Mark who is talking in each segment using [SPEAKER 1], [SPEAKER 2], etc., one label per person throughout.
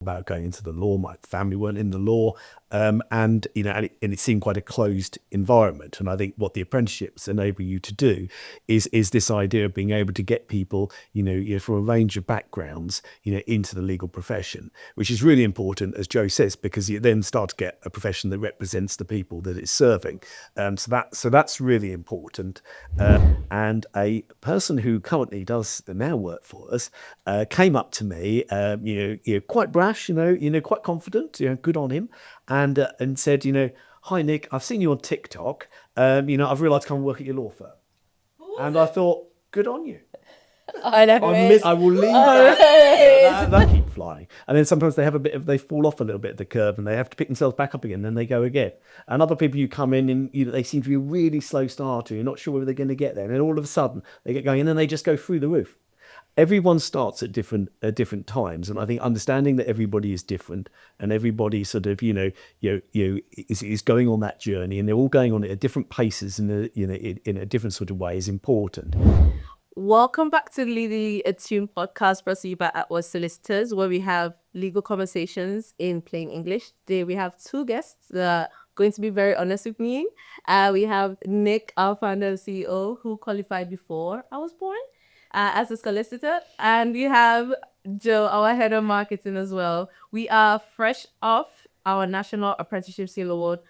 [SPEAKER 1] about going into the law. My family weren't in the law, and it seemed quite a closed environment. And I think what the apprenticeships enable you to do is this idea of being able to get people, from a range of backgrounds, into the legal profession, which is really important, as Joe says, because you then start to get a profession that represents the people that it's serving. So that's really important. And a person who currently does the now work for us came up to me, quite brash, quite confident, good on him, and said, "Hi Nick, I've seen you on TikTok. I've realised I come and work at your law firm." And I thought, good on you.
[SPEAKER 2] I know who it is.
[SPEAKER 1] I will leave
[SPEAKER 2] I know who it is.
[SPEAKER 1] that keep flying. And then sometimes they fall off a little bit at the curve and they have to pick themselves back up again, and then they go again. And other people, you come in and they seem to be a really slow starter. You're not sure whether they're going to get there. And then all of a sudden they get going and then they just go through the roof. Everyone starts at different times, and I think understanding that everybody is different and everybody sort of is going on that journey, and they're all going on it at different paces and in a different sort of way is important.
[SPEAKER 2] Welcome back to the Legally Attuned podcast brought to you by Attwells Solicitors, where we have legal conversations in plain English. Today we have two guests that are going to be very honest with me. We have Nick, our founder and CEO, who qualified before I was born as a solicitor. And we have Joe, our head of marketing as well. We are fresh off our National Apprenticeship Seal Award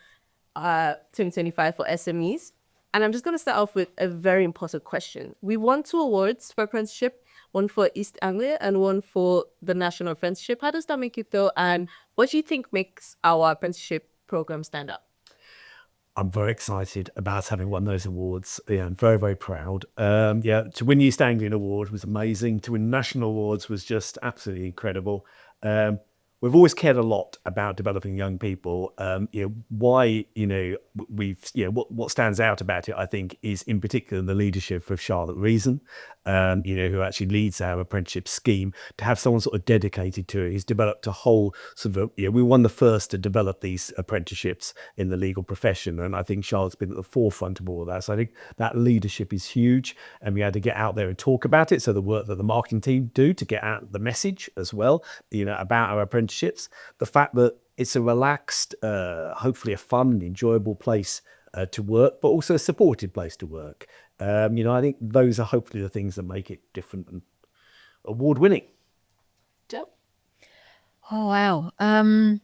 [SPEAKER 2] 2025 for SMEs. And I'm just going to start off with a very important question. We won 2 awards for apprenticeship, one for East Anglia and one for the National Apprenticeship. How does that make you feel? And what do you think makes our apprenticeship program stand out?
[SPEAKER 1] I'm very excited about having won those awards. Yeah, I'm very, very proud. To win the East Anglian Award was amazing. To win national awards was just absolutely incredible. We've always cared a lot about developing young people. What stands out about it, I think, is in particular the leadership of Charlotte Reason, who actually leads our apprenticeship scheme. To have someone sort of dedicated to it, he's developed a whole sort of, we were one of the first to develop these apprenticeships in the legal profession. And I think Charlotte's been at the forefront of all of that. So I think that leadership is huge. And we had to get out there and talk about it. So the work that the marketing team do to get out the message as well, about our apprenticeships. The fact that it's a relaxed, hopefully a fun and enjoyable place to work, but also a supported place to work. I think those are hopefully the things that make it different and award-winning.
[SPEAKER 2] Joe?
[SPEAKER 3] Oh, wow. I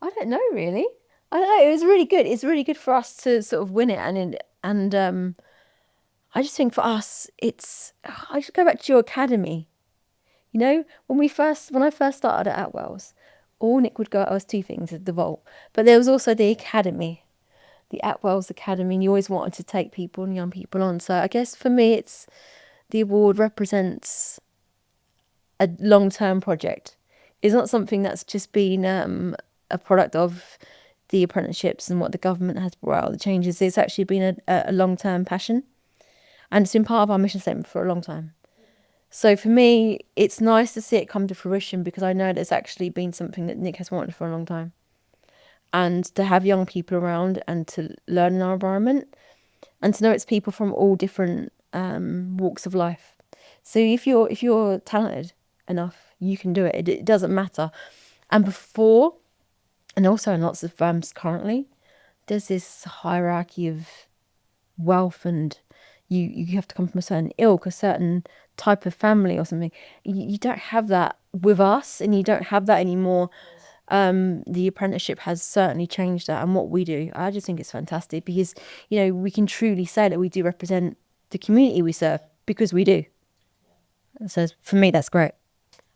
[SPEAKER 3] don't know, really. I don't know. It was really good. It's really good for us to sort of win it. And I just think for us, I should go back to your academy. When I first started at Attwells, all Nick would go at was 2 things, the vault. But there was also the academy, the Attwells Academy, and you always wanted to take people and young people on. So I guess for me, the award represents a long-term project. It's not something that's just been a product of the apprenticeships and what the government has brought out, the changes. It's actually been a long-term passion, and it's been part of our mission statement for a long time. So for me, it's nice to see it come to fruition because I know that it's actually been something that Nick has wanted for a long time. And to have young people around and to learn in our environment and to know it's people from all different walks of life. So if you're talented enough, you can do it. It doesn't matter. And before, and also in lots of firms currently, there's this hierarchy of wealth and you have to come from a certain ilk, a certain type of family or something. You don't have that with us, and you don't have that anymore. The apprenticeship has certainly changed that, and what we do, I just think it's fantastic because we can truly say that we do represent the community we serve because we do. So for me, that's great.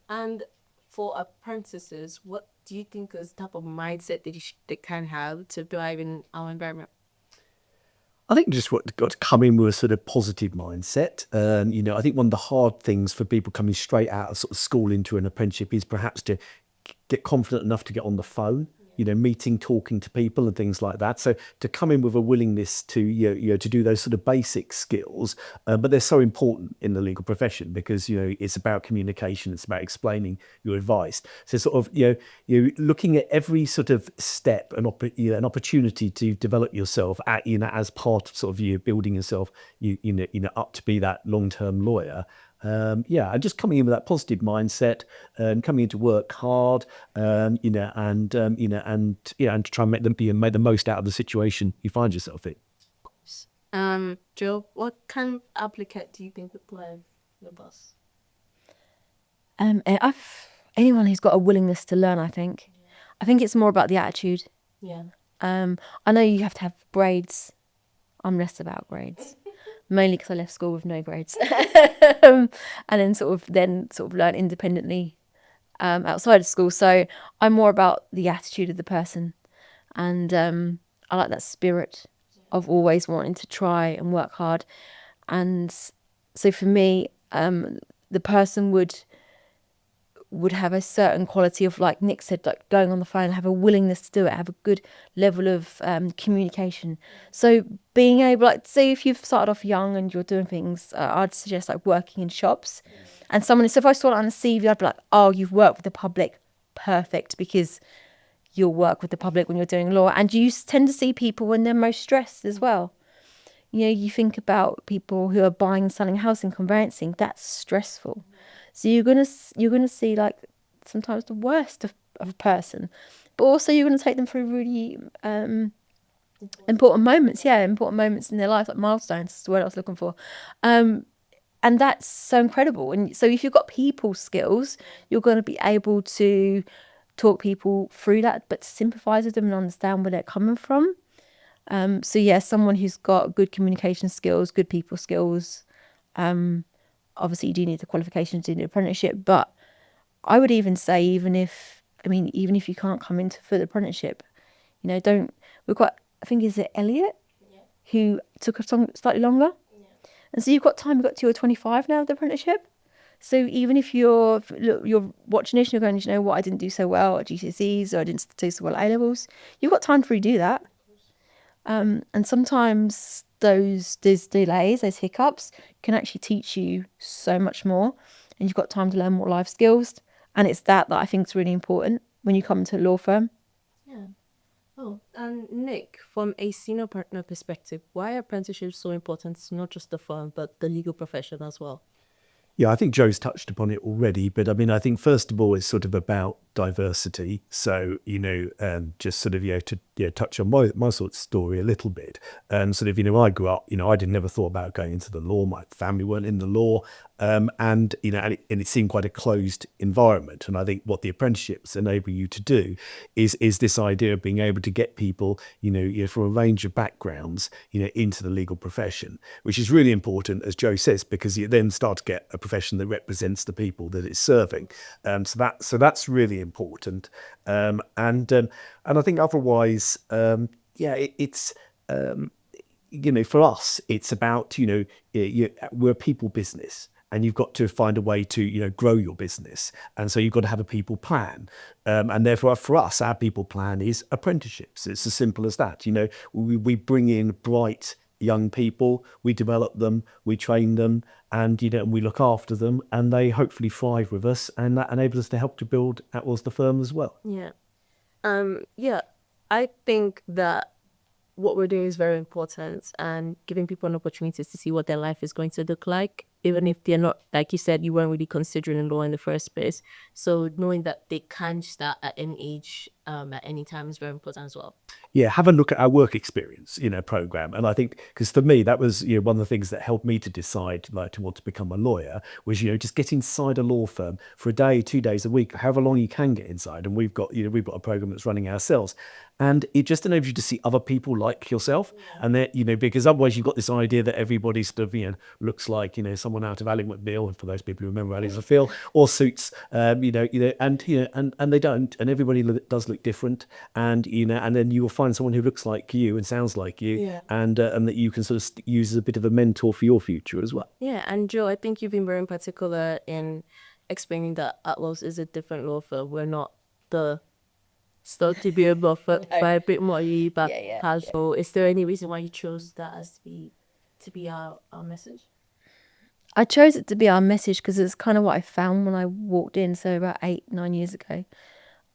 [SPEAKER 2] And for apprentices, what do you think is the type of mindset that they can have to thrive in our environment?
[SPEAKER 1] I think just got to come in with a sort of positive mindset. I think one of the hard things for people coming straight out of sort of school into an apprenticeship is perhaps to get confident enough to get on the phone, meeting, talking to people and things like that. So to come in with a willingness to, to do those sort of basic skills, but they're so important in the legal profession because, it's about communication, it's about explaining your advice. So sort of, looking at every sort of step, an opportunity to develop yourself as part of sort of you building yourself, up to be that long-term lawyer. And just coming in with that positive mindset and coming in to work hard, and to try and make the most out of the situation you find yourself in.
[SPEAKER 2] Joe, what kind of applicant do you think would play with us?
[SPEAKER 3] Anyone who's got a willingness to learn, I think. I think it's more about the attitude.
[SPEAKER 2] Yeah.
[SPEAKER 3] I know you have to have grades. I'm less about grades, mainly because I left school with no grades, and then sort of learn independently outside of school. So I'm more about the attitude of the person, and I like that spirit of always wanting to try and work hard. And so for me, the person would have a certain quality of, like Nick said, like going on the phone, have a willingness to do it, have a good level of communication. So being able, like, say if you've started off young and you're doing things, I'd suggest like working in shops. And so if I saw it on a CV, I'd be like, oh, you've worked with the public, perfect, because you'll work with the public when you're doing law. And you tend to see people when they're most stressed as well. You know, you think about people who are buying and selling housing, conveyancing, that's stressful. So you're gonna see like sometimes the worst of a person, but also you're gonna take them through really important moments. Yeah, important moments in their life, like milestones. Is the word I was looking for. And that's so incredible. And so if you've got people skills, you're going to be able to talk people through that, but sympathise with them and understand where they're coming from. So yeah, someone who's got good communication skills, good people skills. Obviously you do need the qualifications to do the apprenticeship, but I would even say even if you can't come into for the apprenticeship, I think is it Elliot who took slightly longer. And so you've got time, you've got till you're 25 now of the apprenticeship. So even if you're watching this and you're going, you know what, I didn't do so well at GCSEs or I didn't do so well at A-levels, you've got time to redo that. And sometimes those delays, those hiccups can actually teach you so much more, and you've got time to learn more life skills. And it's that I think is really important when you come to a law firm.
[SPEAKER 2] Yeah. Oh, and Nick, from a senior partner perspective, why are apprenticeships so important to not just the firm, but the legal profession as well?
[SPEAKER 1] Yeah, I think Joe's touched upon it already, but I think first of all, it's sort of about diversity. So, just sort of, to touch on my sort of story a little bit. And sort of, I grew up, I didn't never thought about going into the law. My family weren't in the law. And it seemed quite a closed environment. And I think what the apprenticeships enable you to do is this idea of being able to get people, from a range of backgrounds, into the legal profession, which is really important, as Joe says, because you then start to get a profession that represents the people that it's serving. So that's really important. And I think otherwise, it's for us, it's about we're a people business. And you've got to find a way to, grow your business. And so you've got to have a people plan. And therefore, for us, our people plan is apprenticeships. It's as simple as that. We bring in bright young people, we develop them, we train them, and we look after them, and they hopefully thrive with us. And that enables us to help to build Attwells the firm as well.
[SPEAKER 2] Yeah. I think that what we're doing is very important, and giving people an opportunity to see what their life is going to look like, even if they're not, like you said, you weren't really considering law in the first place. So knowing that they can start at any age, at any time, is very important as well.
[SPEAKER 1] Yeah, have a look at our work experience, program. And I think, because for me, that was, one of the things that helped me to decide to want to become a lawyer was, just get inside a law firm for a day, 2 days a week, however long you can get inside. And we've got a program that's running ourselves. And it just enables you to see other people like yourself. Yeah. And that, because otherwise you've got this idea that everybody sort of, looks like, someone out of Ally McBeal, for those people who remember Ally McBeal, or Suits, and they don't. And everybody does look different. And, and then you will find someone who looks like you and sounds like you. Yeah. And that you can sort of use as a bit of a mentor for your future as well.
[SPEAKER 2] Yeah. And Joe, I think you've been very particular in explaining that Attwells is a different law firm. We're not the start to be a law firm by a bit more but casual. Is there any reason why you chose that as to be our message?
[SPEAKER 3] I chose it to be our message because it's kind of what I found when I walked in, so about 8-9 years ago.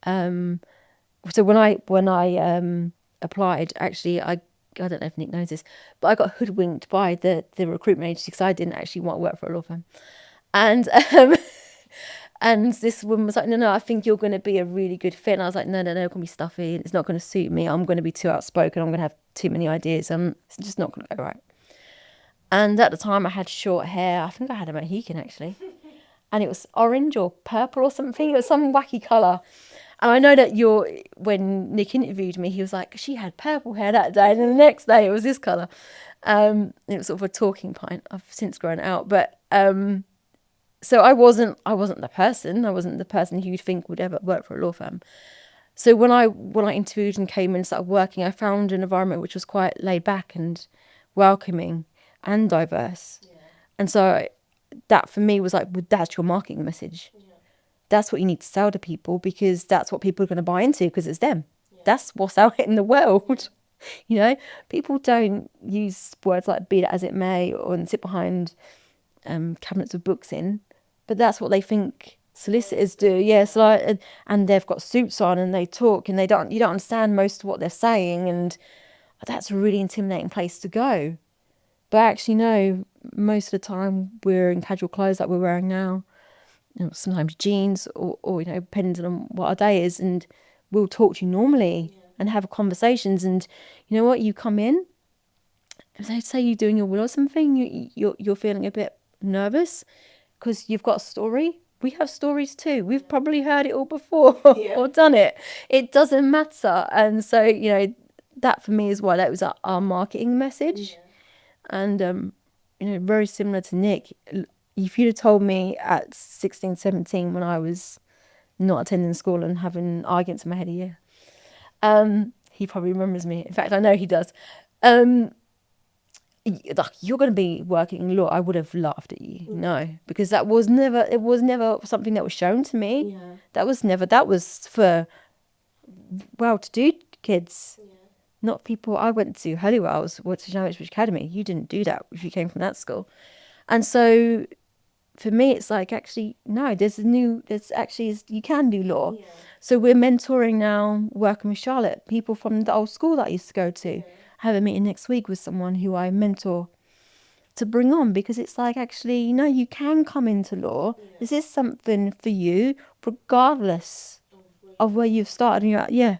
[SPEAKER 3] So when I applied, actually, I don't know if Nick knows this, but I got hoodwinked by the recruitment agency because I didn't actually want to work for a law firm. And and this woman was like, no, I think you're going to be a really good fit. And I was like, no, it's going to be stuffy. It's not going to suit me. I'm going to be too outspoken. I'm going to have too many ideas. It's just not going to go right. And at the time I had short hair. I think I had a Mohican actually. And it was orange or purple or something. It was some wacky colour. And I know that when Nick interviewed me, he was like, she had purple hair that day. And then the next day it was this colour. It was sort of a talking point. I've since grown out. But so I wasn't the person. I wasn't the person who you'd think would ever work for a law firm. So when I interviewed and came in and started working, I found an environment which was quite laid back and welcoming and diverse. Yeah. And so that for me was like, well, that's your marketing message. Yeah. That's what you need to sell to people, because that's what people are going to buy into, because it's them. Yeah. That's what's out in the world. You know, people don't use words like be that as it may or sit behind cabinets of books in, but that's what they think solicitors do. Yes, and they've got suits on and they talk and you don't understand most of what they're saying, and that's a really intimidating place to go. But actually, no, most of the time we're in casual clothes like we're wearing now, sometimes jeans or depending on what our day is, and we'll talk to you normally and have conversations. And you know what, you come in, say you're doing your will or something, you're feeling a bit nervous because you've got a story. We have stories too. We've probably heard it all before or done it. It doesn't matter. And so, that for me is why that was our marketing message. Yeah. And, very similar to Nick, if you'd have told me at 16, 17 when I was not attending school and having arguments in my head a year, he probably remembers me. In fact, I know he does. Like, you're going to be working in law, I would have laughed at you. No, because it was never something that was shown to me. Yeah. That was for well-to-do kids. Yeah. Not people. I went to Hollywell's, went to Ipswich Academy. You didn't do that if you came from that school. And so for me, it's like, actually, no, you can do law. Yeah. So we're mentoring now, working with Charlotte, people from the old school that I used to go to. Yeah. I have a meeting next week with someone who I mentor to bring on, because it's like, actually, you can come into law. Yeah. This is something for you, regardless of where you've started. And you're at, yeah.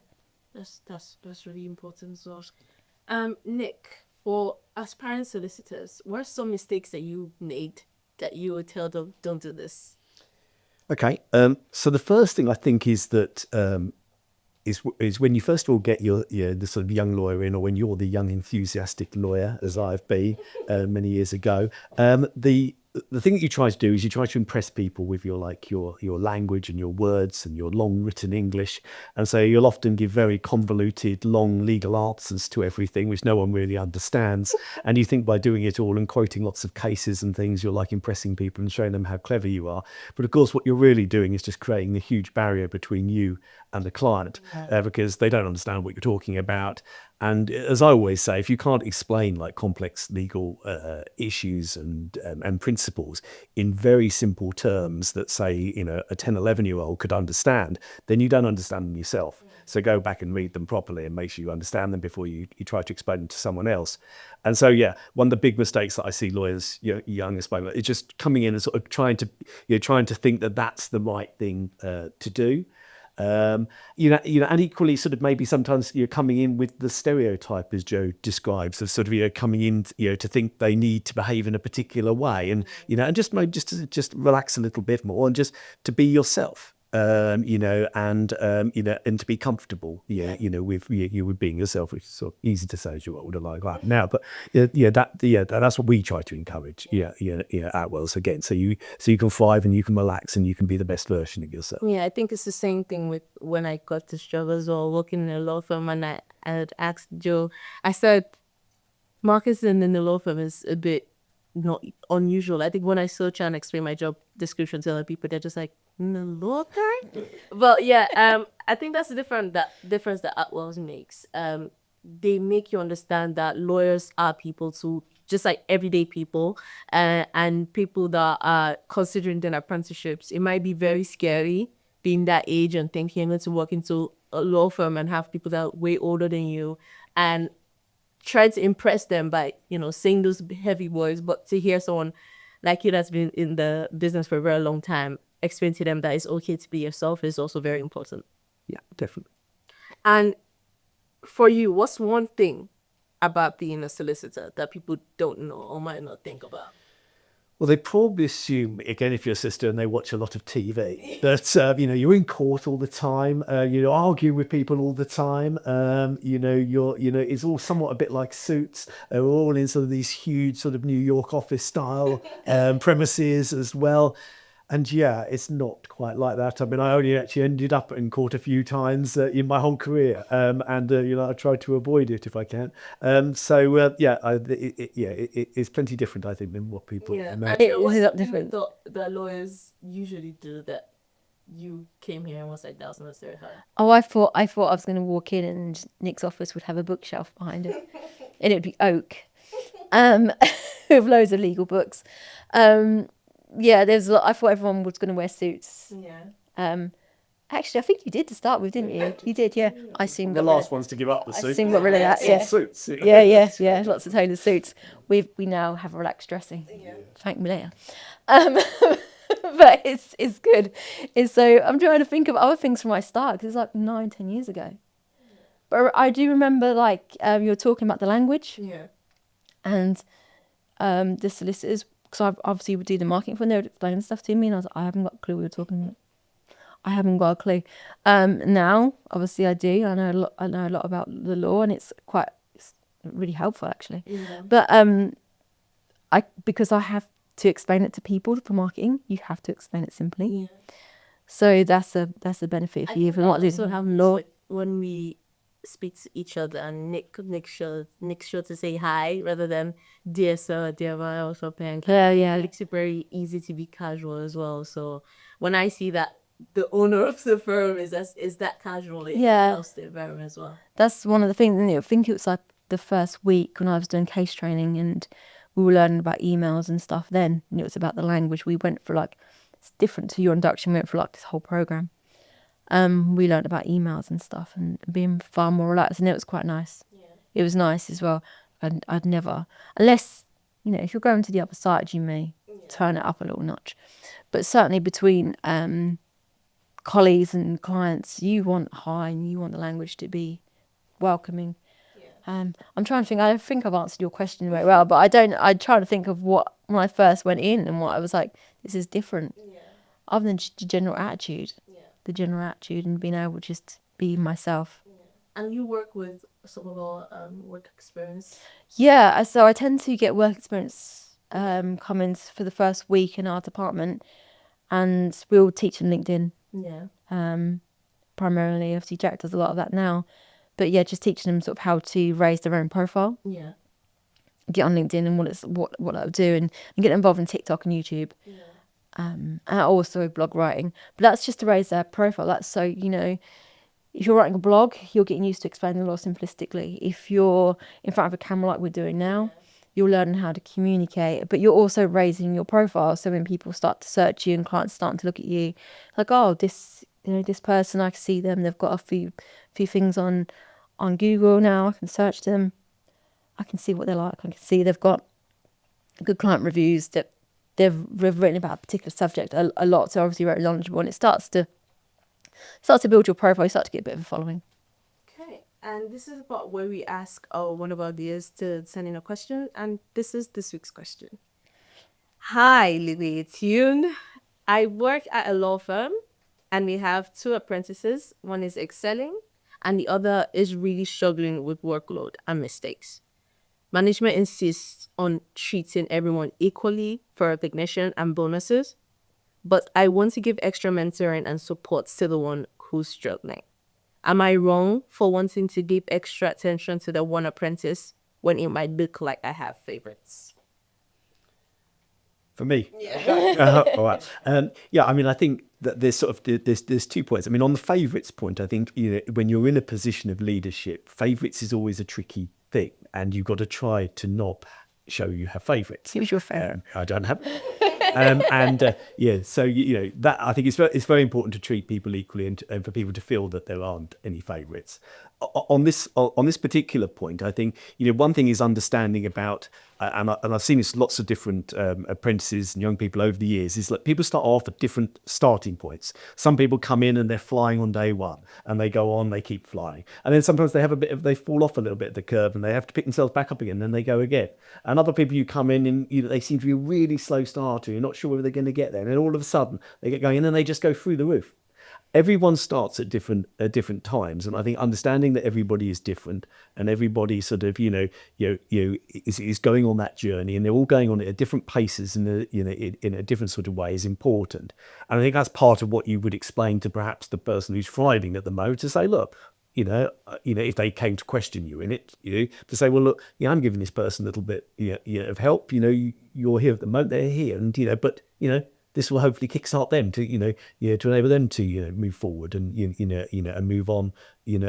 [SPEAKER 2] That's really important as well. Nick, for aspiring solicitors, what are some mistakes that you made that you would tell them, don't do this?
[SPEAKER 1] Okay. So the first thing I think is that is when you first of all get the sort of young lawyer in, or when you're the young enthusiastic lawyer, as I've been many years ago. The thing that you try to do is you try to impress people with your language and your words and your long written English, and so you'll often give very convoluted, long legal answers to everything, which no one really understands. And you think by doing it all and quoting lots of cases and things, you're like impressing people and showing them how clever you are. But of course, what you're really doing is just creating a huge barrier between you and the client, because they don't understand what you're talking about. And as I always say, if you can't explain like complex legal issues and principles in very simple terms that, say, a 10, 11-year-old could understand, then you don't understand them yourself. So go back and read them properly and make sure you understand them before you try to explain them to someone else. And so, one of the big mistakes that I see lawyers, young aspiring, is just coming in and sort of trying to think that that's the right thing to do. And equally, sort of maybe sometimes you're coming in with the stereotype, as Joe describes, of sort of coming in to think they need to behave in a particular way, and and just maybe just relax a little bit more and just to be yourself, and to be comfortable, with being yourself, which is sort of easy to say as you're older like that now, but that's what we try to encourage, Attwells, again, so you can thrive and you can relax and you can be the best version of yourself.
[SPEAKER 2] Yeah, I think it's the same thing with when I got this job as well, working in a law firm, and I had asked Joe, I said, marketing in the law firm is a bit not unusual. I think when I search and explain my job description to other people, they're just like, in the law firm? But I think that's the difference that Attwells makes. They make you understand that lawyers are people too, just like everyday people, and people that are considering their apprenticeships. It might be very scary being that age and thinking you're going to work into a law firm and have people that are way older than you, and try to impress them by saying those heavy words. But to hear someone like you that's been in the business for a very long time, explain to them that it's okay to be yourself is also very important.
[SPEAKER 1] Yeah, definitely.
[SPEAKER 2] And for you, what's one thing about being a solicitor that people don't know or might not think about?
[SPEAKER 1] Well, they probably assume, again, if you're a sister and they watch a lot of TV, that, you're in court all the time, you're arguing with people all the time, it's all somewhat a bit like Suits. We're all in sort of these huge sort of New York office style premises as well. And yeah, it's not quite like that. I mean, I only actually ended up in court a few times in my whole career, I try to avoid it if I can. It's plenty different, I think, than what people imagine.
[SPEAKER 3] It is a lot different.
[SPEAKER 2] The lawyers usually do that. You came here and was like, that was not very hard.
[SPEAKER 3] Oh, I thought I was going to walk in and Nick's office would have a bookshelf behind it, and it'd be oak, with loads of legal books. There's a lot. I thought everyone was going to wear suits.
[SPEAKER 2] Yeah.
[SPEAKER 3] Actually, I think you did to start with, didn't you? You did, yeah. I assume
[SPEAKER 1] The last ones to give up the suit.
[SPEAKER 3] I assume got rid of that. Yeah.
[SPEAKER 1] Suits.
[SPEAKER 3] Yeah. Lots of tailored suits. We now have relaxed dressing.
[SPEAKER 2] Yeah.
[SPEAKER 3] Thank me later. But it's good. So I'm trying to think of other things from my start because it's like 9-10 years ago. But I do remember you were talking about the language.
[SPEAKER 2] Yeah.
[SPEAKER 3] And the solicitors, because I obviously would do the marketing for them, they would explain stuff to me, and I was like, I haven't got a clue what you're talking about. I haven't got a clue. Now, obviously, I do. I know a lot about the law, and it's really helpful actually.
[SPEAKER 2] Yeah.
[SPEAKER 3] But because I have to explain it to people for marketing, you have to explain it simply.
[SPEAKER 2] Yeah.
[SPEAKER 3] So that's a benefit for you. If not
[SPEAKER 2] also have law when we speak to each other, and Nick sure to say hi rather than dear sir, dear ma, or something.
[SPEAKER 3] Yeah.
[SPEAKER 2] It makes it very easy to be casual as well. So when I see that the owner of the firm is that casual, it helps the environment as well.
[SPEAKER 3] That's one of the things. I think it was like the first week when I was doing case training and we were learning about emails and stuff then, and it was about the language. We went for it's different to your induction, we went for this whole program. We learned about emails and stuff and being far more relaxed, and it was quite nice. Yeah. It was nice as well. And I'd never, unless, if you're going to the other side, you may turn it up a little notch. But certainly between colleagues and clients, you want high and you want the language to be welcoming. Yeah. I'm trying to think. I think I've answered your question very well, but I don't. I try to think of what when I first went in and what I was like. This is different, other than just the general attitude. Yeah. The general attitude and being able to just be myself.
[SPEAKER 2] Yeah. And you work with some of our work experience.
[SPEAKER 3] Yeah, so I tend to get work experience comments for the first week in our department, and we'll teach on LinkedIn.
[SPEAKER 2] Yeah.
[SPEAKER 3] Primarily, obviously Jack does a lot of that now, but yeah, just teaching them sort of how to raise their own profile.
[SPEAKER 2] Yeah.
[SPEAKER 3] Get on LinkedIn and what I'll do and get involved in TikTok and YouTube. Yeah. And also blog writing, but that's just to raise their profile. That's so if you're writing a blog, you're getting used to explaining the law simplistically. If you're in front of a camera like we're doing now, you're learning how to communicate, but you're also raising your profile. So when people start to search you and clients starting to look at you, like, oh, this person, I can see them. They've got a few things on Google now. I can search them. I can see what they're like. I can see they've got good client reviews, that they've written about a particular subject a lot. So obviously very knowledgeable, and it starts to build your profile. You start to get a bit of a following.
[SPEAKER 2] And this is about where we ask one of our viewers to send in a question. And this is this week's question. Hi, Lily, it's Yoon. I work at a law firm and we have 2 apprentices. One is excelling and the other is really struggling with workload and mistakes. Management insists on treating everyone equally for recognition and bonuses, but I want to give extra mentoring and support to the one who's struggling. Am I wrong for wanting to give extra attention to the one apprentice when it might look like I have favorites?
[SPEAKER 1] For me? Yeah. All right. I think that there's 2 points. I mean, on the favourites point, I think when you're in a position of leadership, favourites is always a tricky thing, and you've got to try to not show you have favourites.
[SPEAKER 3] Who's your favourite?
[SPEAKER 1] I don't have. So that I think it's very important to treat people equally and for people to feel that there aren't any favourites. On this particular point, I think one thing is understanding about, and I've seen this lots of different apprentices and young people over the years, is that people start off at different starting points. Some people come in and they're flying on day one, and they go on, they keep flying, and then sometimes they fall off a little bit of the curve, and they have to pick themselves back up again, and then they go again. And other people, you come in and they seem to be a really slow starter. You're not sure whether they're going to get there, and then all of a sudden they get going, and then they just go through the roof. Everyone starts at different times, and I think understanding that everybody is different and everybody sort of is going on that journey, and they're all going on it at different paces in a different sort of way is important. And I think that's part of what you would explain to perhaps the person who's thriving at the moment, to say, look, if they came to question you in it, to say, well, look, I'm giving this person a little bit of help. You're here at the moment, they're here, and but this will hopefully kickstart them to to enable them to move forward and and move on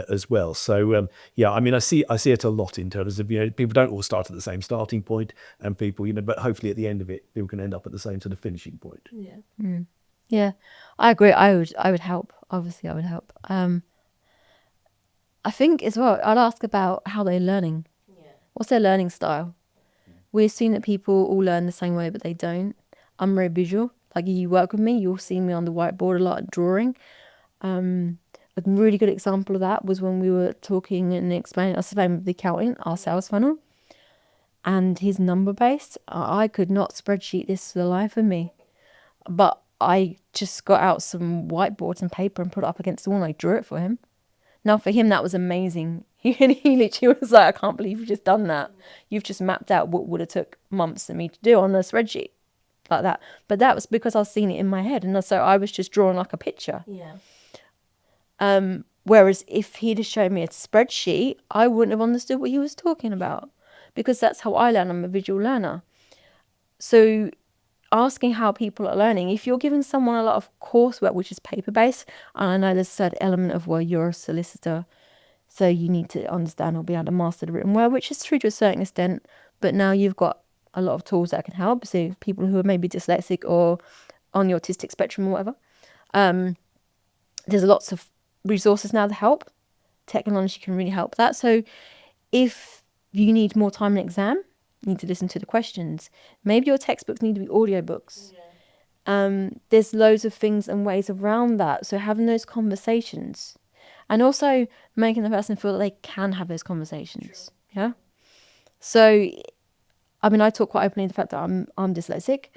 [SPEAKER 1] as well. So I see it a lot in terms of people don't all start at the same starting point, and people but hopefully at the end of it people can end up at the same sort of finishing point.
[SPEAKER 3] Yeah, I agree. I would help. Obviously, I would help. I think as well, I'd ask about how they're learning. What's their learning style? We've seen that people all learn the same way, but they don't. I'm very visual. Like, you work with me, you'll see me on the whiteboard a lot drawing. A really good example of that was when we were talking and explaining with the accountant, our sales funnel, and his number based. I could not spreadsheet this for the life of me, but I just got out some whiteboards and paper and put it up against the wall and I drew it for him. Now, for him, that was amazing. He literally was like, I can't believe you've just done that. You've just mapped out what would have took months for me to do on a spreadsheet like that. But that was because I've seen it in my head. And so I was just drawing like a picture. Whereas if he'd have shown me a spreadsheet, I wouldn't have understood what he was talking about, because that's how I learn. I'm a visual learner. So asking how people are learning, if you're giving someone a lot of coursework, which is paper-based, and I know there's a certain element of, well, you're a solicitor, so you need to understand or be able to master the written word, which is true to a certain extent, but now you've got a lot of tools that can help. So people who are maybe dyslexic or on the autistic spectrum or whatever, there's lots of resources now to help. Technology can really help that. So if you need more time in an exam, you need to listen to the questions. Maybe your textbooks need to be audiobooks. There's loads of things and ways around that. So having those conversations, and also making the person feel that they can have those conversations. Yeah. So, I mean, I talk quite openly the fact that I'm dyslexic,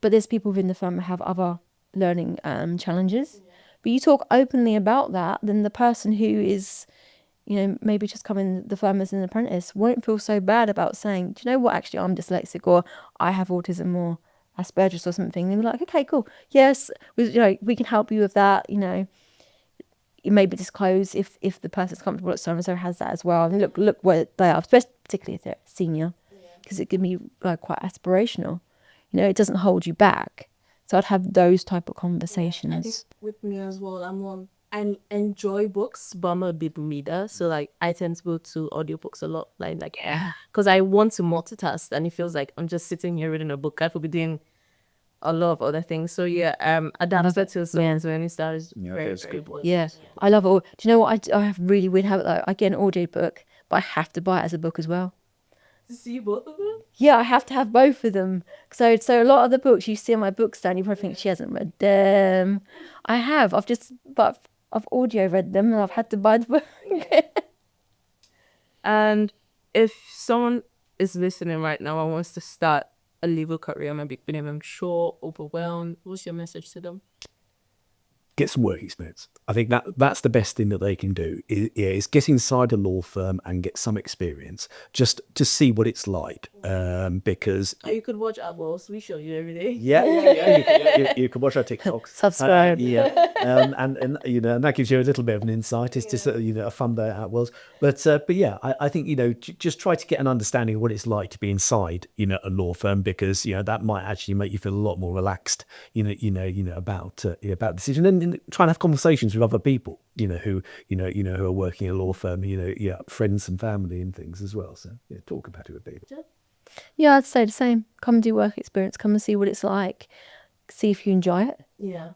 [SPEAKER 3] but there's people within the firm who have other learning challenges. But you talk openly about that, then the person who is, maybe just coming the firm as an apprentice won't feel so bad about saying, do you know what, actually I'm dyslexic, or I have autism or Asperger's or something. They'll be like, okay, cool. Yes, we can help you with that. You maybe disclose if the person's comfortable that so-and-so has that as well. And look where they are, particularly if they're senior, because it can be quite aspirational. It doesn't hold you back. So I'd have those type of conversations.
[SPEAKER 2] I think with me as well, I enjoy books, but I'm a big reader. So I tend to go to audiobooks a lot. Because I want to multitask, and it feels like I'm just sitting here reading a book. I could be doing a lot of other things. So adapted to when it starts very good.
[SPEAKER 3] Yeah, I love it all. Do you know what? I have really weird habit though. I get an audiobook, but I have to buy it as a book as well.
[SPEAKER 2] To see both of them?
[SPEAKER 3] Yeah, I have to have both of them. So a lot of the books you see on my bookstand, you probably think she hasn't read them. I have. I've audio read them, and I've had to buy the book.
[SPEAKER 2] And if someone is listening right now and wants to start a legal career, maybe feeling unsure, overwhelmed, what's your message to them?
[SPEAKER 1] Get some work experience. I think that's the best thing that they can do is get inside a law firm and get some experience just to see what it's like. Because
[SPEAKER 2] you could watch Attwells. We show you every day.
[SPEAKER 1] You can watch our TikToks.
[SPEAKER 3] Subscribe.
[SPEAKER 1] And that gives you a little bit of an insight as to a fun day at Attwells. But yeah, I think just try to get an understanding of what it's like to be inside a law firm, because that might actually make you feel a lot more relaxed about the decision, and try and have conversations with other people who are working in a law firm, friends and family and things as well. So talk about it with people.
[SPEAKER 3] Yeah, I'd say the same. Come and do work experience. Come and see what it's like. see if you enjoy it.
[SPEAKER 2] Yeah.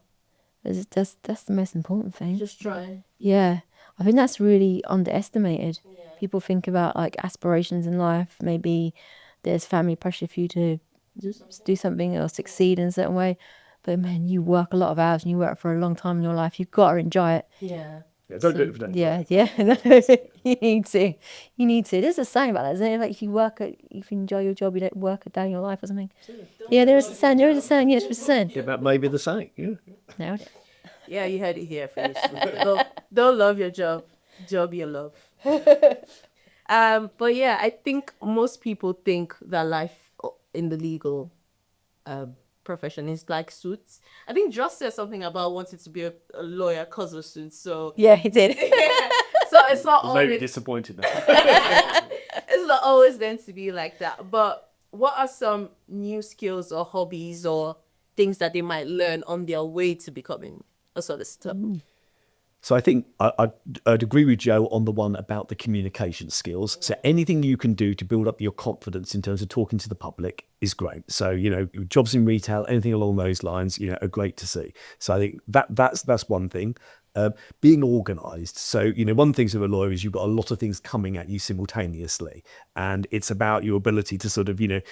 [SPEAKER 3] That's the most important thing.
[SPEAKER 2] Just try.
[SPEAKER 3] Yeah, I think that's really underestimated. People think about like aspirations in life. Maybe there's family pressure for you to do something or succeed in a certain way. But man, you work a lot of hours and you work for a long time in your life. You've got to enjoy it.
[SPEAKER 2] Yeah.
[SPEAKER 1] Don't do it for that.
[SPEAKER 3] Yeah. You need to. There's a saying about that, isn't it? Like if you enjoy your job, you don't work a day in your life or something. Yeah, there is a saying. Yes, it's a saying.
[SPEAKER 1] Yeah, that may be the same. Yeah.
[SPEAKER 3] Nailed it.
[SPEAKER 2] Yeah, you heard it here first. Don't love your job. Job you love. But yeah, I think most people think that life in the legal profession is like Suits. I think Josh said something about wanting to be a lawyer because of Suits. So
[SPEAKER 3] Yeah, he did.
[SPEAKER 2] so it's not
[SPEAKER 1] I was very
[SPEAKER 2] always
[SPEAKER 1] disappointed now.
[SPEAKER 2] it's not always going to be like that. But what are some new skills or hobbies or things that they might learn on their way to becoming a solicitor?
[SPEAKER 1] So I think I'd agree with Joe on the one about the communication skills. So anything you can do to build up your confidence in terms of talking to the public is great. So, jobs in retail, anything along those lines, are great to see. So I think that's one thing. Being organised. So, one of the things with a lawyer is you've got a lot of things coming at you simultaneously. And it's about your ability to sort of, you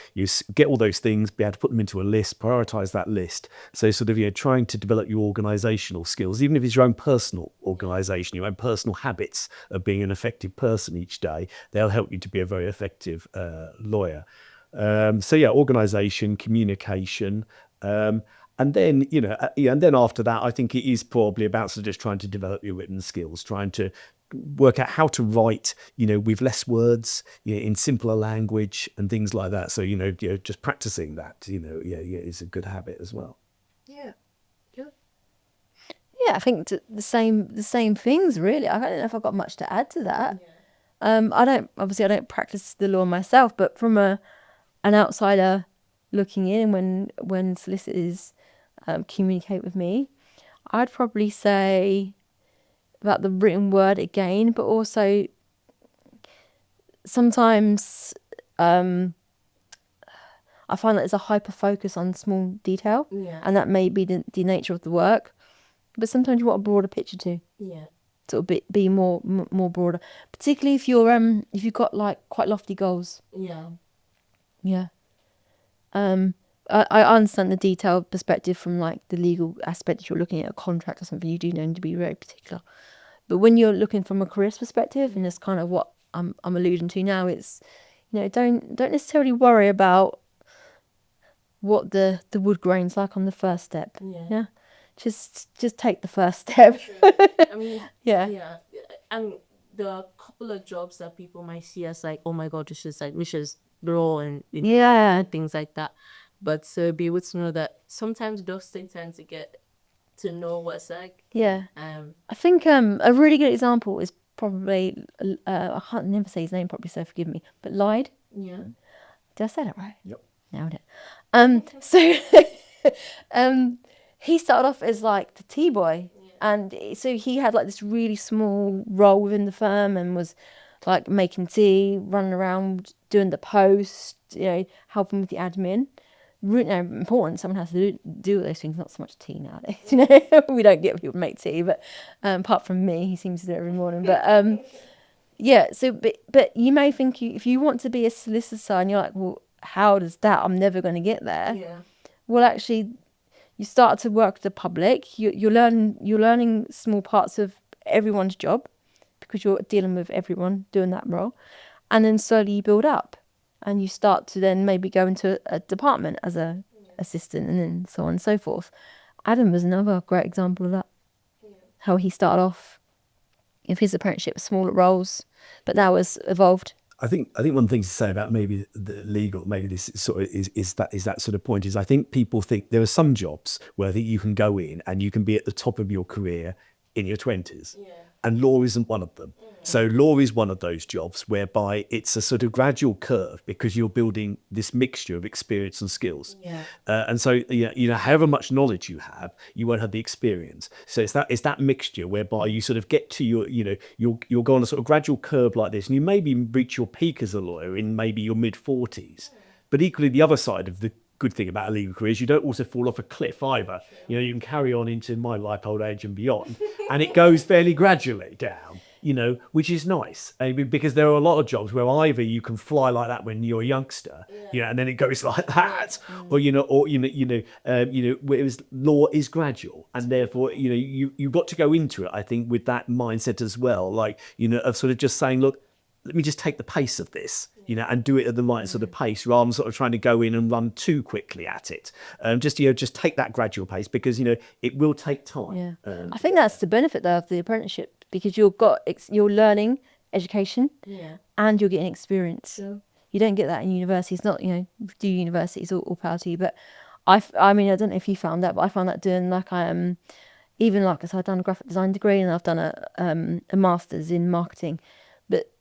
[SPEAKER 1] get all those things, be able to put them into a list, prioritise that list. So sort of, trying to develop your organisational skills, even if it's your own personal organisation, your own personal habits of being an effective person each day, they'll help you to be a very effective lawyer. So yeah, organisation, communication, and then, and then after that, I think it is probably about sort of just trying to develop your written skills, trying to work out how to write, with less words, in simpler language and things like that. So, just practicing that, is a good habit as well.
[SPEAKER 2] Yeah. Good.
[SPEAKER 3] Yeah, I think the same things really. I don't know if I've got much to add to that. I don't practice the law myself, but from an outsider looking in, when solicitors communicate with me, I'd probably say about the written word again, but also sometimes I find that there's a hyper focus on small detail, and that may be the nature of the work. But sometimes you want a broader picture too.
[SPEAKER 2] Yeah.
[SPEAKER 3] Sort of be more broader, particularly if you've got like quite lofty goals.
[SPEAKER 2] Yeah.
[SPEAKER 3] Yeah. I understand the detailed perspective from like the legal aspect. If you're looking at a contract or something, you do need to be very particular. But when you're looking from a career perspective, and that's kind of what I'm alluding to now, it's don't necessarily worry about what the wood grain's like on the first step. Yeah. Just take the first step.
[SPEAKER 2] I mean,
[SPEAKER 3] Yeah.
[SPEAKER 2] And there are a couple of jobs that people might see as like, oh my God, this is like wishes law and things like that. But so be able to know that sometimes those things tend to get to know what's like.
[SPEAKER 3] Yeah. I think a really good example is probably I can't never say his name properly, so forgive me. But Lied.
[SPEAKER 2] Yeah.
[SPEAKER 3] Did I say that right?
[SPEAKER 1] Yep.
[SPEAKER 3] Nailed it. So he started off as like the tea boy, and so he had like this really small role within the firm and was like making tea, running around doing the post, helping with the admin. Really important. Someone has to do those things. Not so much tea nowadays. We don't get people to make tea, but apart from me, he seems to do it every morning. But yeah. So, but you may think if you want to be a solicitor, and you're like, well, how does that? I'm never going to get there.
[SPEAKER 2] Yeah.
[SPEAKER 3] Well, actually, you start to work with the public. You're learning small parts of everyone's job because you're dealing with everyone doing that role, and then slowly you build up. And you start to then maybe go into a department as a assistant, and then so on and so forth. Adam was another great example of that. Yeah. How he started off with his apprenticeship, smaller roles, but that was evolved.
[SPEAKER 1] I think one of the things to say about maybe the legal, maybe this sort of is that sort of point is I think people think there are some jobs where you can go in and you can be at the top of your career in your 20s. Yeah. And law isn't one of them. So law is one of those jobs whereby it's a sort of gradual curve because you're building this mixture of experience and skills. Yeah. And so, however much knowledge you have, you won't have the experience. So it's that mixture whereby you sort of get to you'll go on a sort of gradual curve like this, and you maybe reach your peak as a lawyer in maybe your mid-40s. But equally, the other side of good thing about a legal career is you don't also fall off a cliff either. You know, you can carry on into my life, old age and beyond, and it goes fairly gradually down, you know, which is nice. I mean, because there are a lot of jobs where either you can fly like that when you're a youngster, you know, and then it goes like that, or whereas law is gradual, and therefore, you know, you've got to go into it, I think, with that mindset as well, like, you know, of sort of just saying, look, let me just take the pace of this, you know, and do it at the right sort of pace, rather than sort of trying to go in and run too quickly at it. Just take that gradual pace, because, you know, it will take time.
[SPEAKER 3] Yeah. I think that's the benefit though of the apprenticeship, because you're learning education, and you're getting experience. Yeah. You don't get that in university. It's not, you know, do universities all power to you, but I mean, I don't know if you found that, but I found that doing like even like, so I've done a graphic design degree and I've done a master's in marketing, but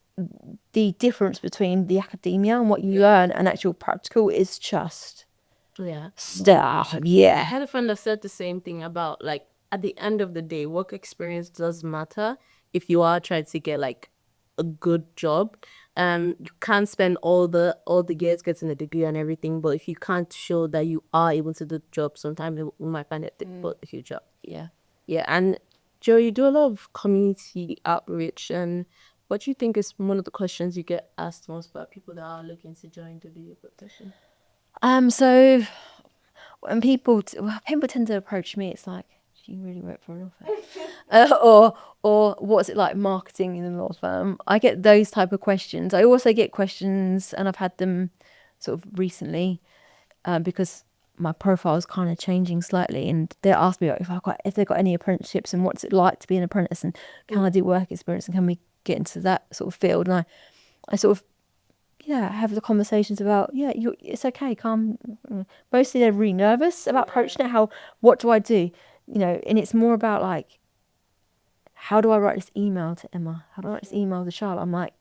[SPEAKER 3] the difference between the academia and what you learn and actual practical is just stuff.
[SPEAKER 2] I had a friend that said the same thing about, like, at the end of the day, work experience does matter if you are trying to get like a good job. You can't spend all the years getting a degree and everything, but if you can't show that you are able to do the job, sometimes you might find it difficult in the future. Yeah. And Joe, you do a lot of community outreach, and what do you think is one of the questions you get asked most about people that are looking to join the legal profession?
[SPEAKER 3] So when people tend to approach me, it's like, do you really work for a law firm? Or what's it like marketing in a law firm? I get those type of questions. I also get questions, and I've had them sort of recently, because my profile is kind of changing slightly, and they ask me if they've got any apprenticeships and what's it like to be an apprentice, and can I do work experience, and can we get into that sort of field? And I sort of have the conversations about it's okay, calm. Mostly they're really nervous about approaching it. What do I do? You know, and it's more about like, how do I write this email to Emma? How do I write this email to Charlotte? I'm like,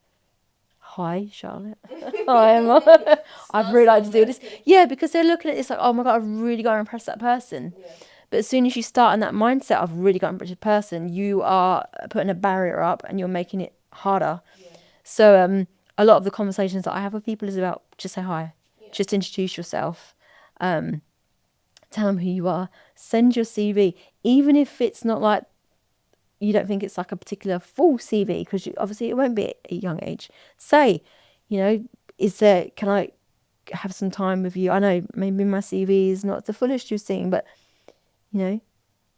[SPEAKER 3] hi Charlotte. Hi Emma. I'd really like to do this. Yeah, because they're looking at this like, oh my God, I've really got to impress that person. Yeah. But as soon as you start in that mindset, I've really got to impress a person, you are putting a barrier up and you're making it harder. Yeah. So a lot of the conversations that I have with people is about, just say hi, just introduce yourself, tell them who you are, send your CV, even if it's not like, you don't think it's like a particular full CV, because obviously it won't be at a young age. Say, you know, can I have some time with you? I know maybe my CV is not the fullest you've seen, but, you know,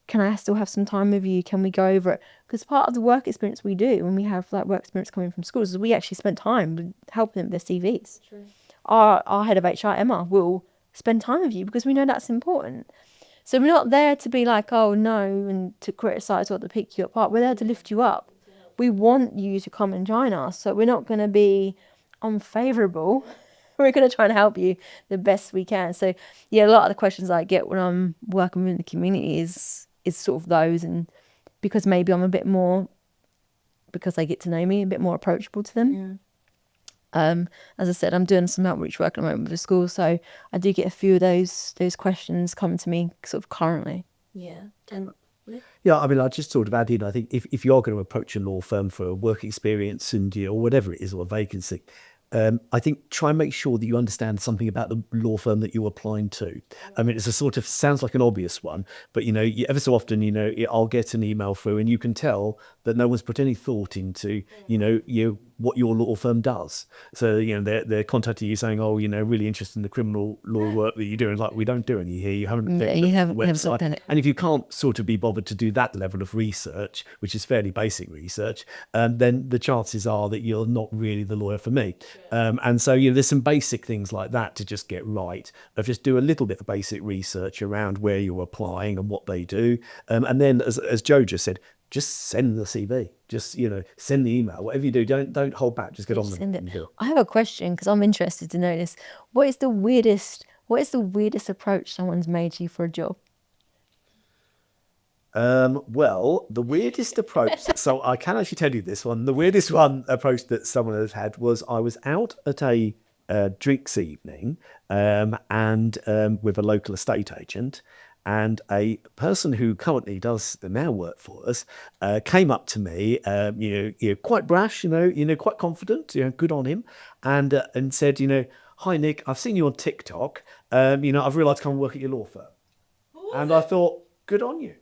[SPEAKER 3] can I still have some time with you? Can we go over it? Because part of the work experience we do when we have like work experience coming from schools is we actually spend time helping them with their CVs. True. Our head of HR, Emma, will spend time with you because we know that's important. So we're not there to be like, oh no, and to criticise or to pick you apart. We're there to lift you up. We want you to come and join us. So we're not going to be unfavourable. We're going to try and help you the best we can. So yeah, a lot of the questions I get when I'm working with the community is sort of those, and because maybe I'm a bit more, because they get to know me, a bit more approachable to them. Yeah. As I said, I'm doing some outreach work at the moment with the school, so I do get a few of those questions coming to me sort of currently.
[SPEAKER 2] Yeah. And
[SPEAKER 1] I mean, I just sort of add in, I think if you're going to approach a law firm for a work experience and or whatever it is, or a vacancy, I think try and make sure that you understand something about the law firm that you're applying to. I mean, it's a sort of, sounds like an obvious one, but, you know, ever so often, you know, I'll get an email through and you can tell that no one's put any thought into, what your law firm does. So, you know, they're contacting you saying, oh, you know, really interested in the criminal law work that you're doing. Like, we don't do any here. You haven't done it. And if you can't sort of be bothered to do that level of research, which is fairly basic research, then the chances are that you're not really the lawyer for me. And so, you know, there's some basic things like that to just get right, of just do a little bit of basic research around where you're applying and what they do. And then, as Joe just said, just send the CV. Just, you know, send the email. Whatever you do, don't hold back. Just get on
[SPEAKER 3] send it. I have a question, because I'm interested to know this. What is the weirdest approach someone's made to you for a job?
[SPEAKER 1] Well, the weirdest approach, so I can actually tell you this one. The weirdest approach that someone has had was, I was out at a drinks evening and with a local estate agent, and a person who currently does the now work for us came up to me, quite brash, quite confident, good on him, and said, hi Nick, I've seen you on TikTok. I've realised I come and work at your law firm. And I thought, good on you.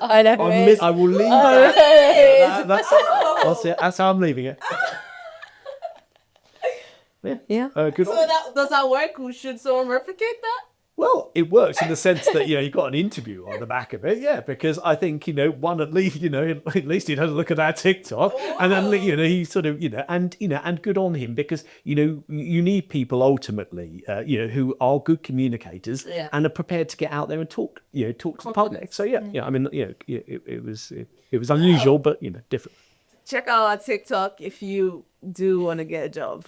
[SPEAKER 3] I know.
[SPEAKER 1] I will leave that. That's how I'm leaving it.
[SPEAKER 3] Yeah.
[SPEAKER 1] Good on
[SPEAKER 2] So
[SPEAKER 1] you.
[SPEAKER 2] does that work? Should someone replicate that?
[SPEAKER 1] Well, it works in the sense that you got an interview on the back of it, yeah. Because I think one at least at least he doesn't look at that TikTok, and then he sort of and good on him because you need people ultimately who are good communicators and are prepared to get out there and talk to the public. So yeah. I mean it was unusual, but different.
[SPEAKER 2] Check out our TikTok if you do want to get a job.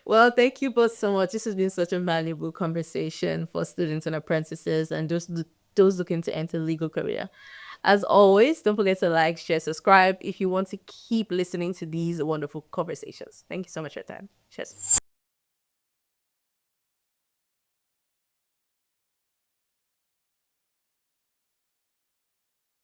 [SPEAKER 2] Well, thank you both so much. This has been such a valuable conversation for students and apprentices and those looking to enter the legal career. As always, don't forget to like, share, subscribe if you want to keep listening to these wonderful conversations. Thank you so much for your time. Cheers.